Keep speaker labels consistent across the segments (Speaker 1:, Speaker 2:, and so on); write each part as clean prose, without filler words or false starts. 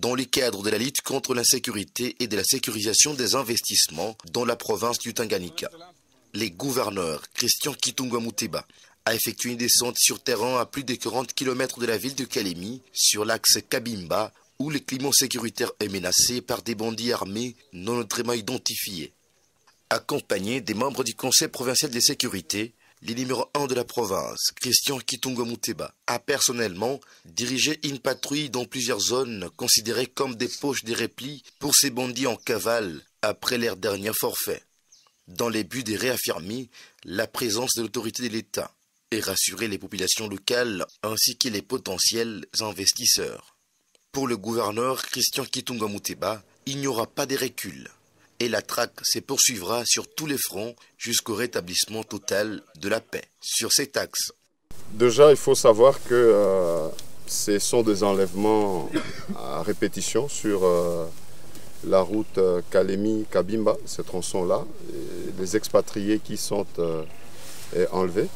Speaker 1: dans le cadre de la lutte contre l'insécurité et de la sécurisation des investissements dans la province du Tanganyika. Le gouverneur Christian Kitunga Muteba a effectué une descente sur terrain à plus de 40 km de la ville de Kalemi, sur l'axe Kabimba, où le climat sécuritaire est menacé par des bandits armés non autrement identifiés. Accompagné des membres du Conseil provincial de sécurité, le numéro 1 de la province, Christian Kitunga Muteba, a personnellement dirigé une patrouille dans plusieurs zones considérées comme des poches de repli pour ces bandits en cavale après leur dernier forfait, dans le but de réaffirmer la présence de l'autorité de l'État et rassurer les populations locales ainsi que les potentiels investisseurs. Pour le gouverneur Christian Kitunga Muteba, il n'y aura pas de recul et la traque se poursuivra sur tous les fronts jusqu'au rétablissement total de la paix sur cet axe.
Speaker 2: Déjà, il faut savoir que ce sont des enlèvements à répétition sur la route Kalemi-Kabimba, ce tronçon-là, les expatriés qui sont enlevés.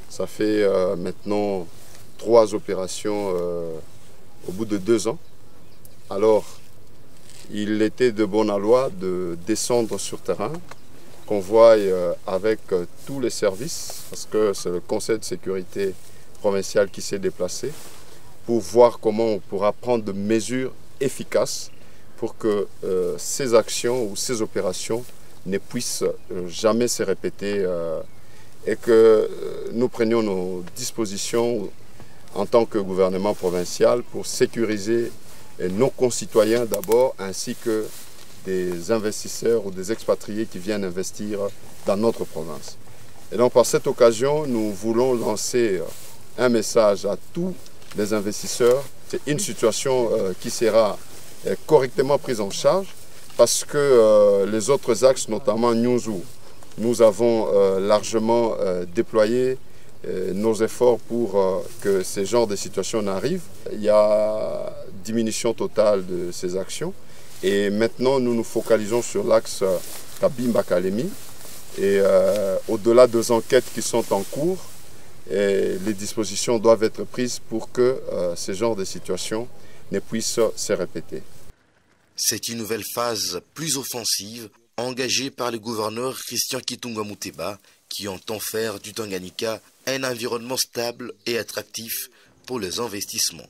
Speaker 2: Ça fait maintenant 3 opérations au bout de 2 ans. Alors, il était de bonne loi de descendre sur terrain, qu'on voie avec tous les services, parce que c'est le Conseil de sécurité provincial qui s'est déplacé, pour voir comment on pourra prendre des mesures efficaces pour que ces actions ou ces opérations ne puissent jamais se répéter et que nous prenions nos dispositions en tant que gouvernement provincial pour sécuriser nos concitoyens d'abord, ainsi que des investisseurs ou des expatriés qui viennent investir dans notre province. Et donc par cette occasion, nous voulons lancer un message à tous les investisseurs. C'est une situation qui sera correctement prise en charge parce que les autres axes, notamment Nyunzu, nous avons largement déployé nos efforts pour que ce genre de situation n'arrive. Il y a diminution totale de ces actions et maintenant nous nous focalisons sur l'axe Kabimba-Kalemi et au-delà des enquêtes qui sont en cours, les dispositions doivent être prises pour que ce genre de situation ne puisse se répéter.
Speaker 1: C'est une nouvelle phase plus offensive engagée par le gouverneur Christian Kitunga Muteba qui entend faire du Tanganyika un environnement stable et attractif pour les investissements.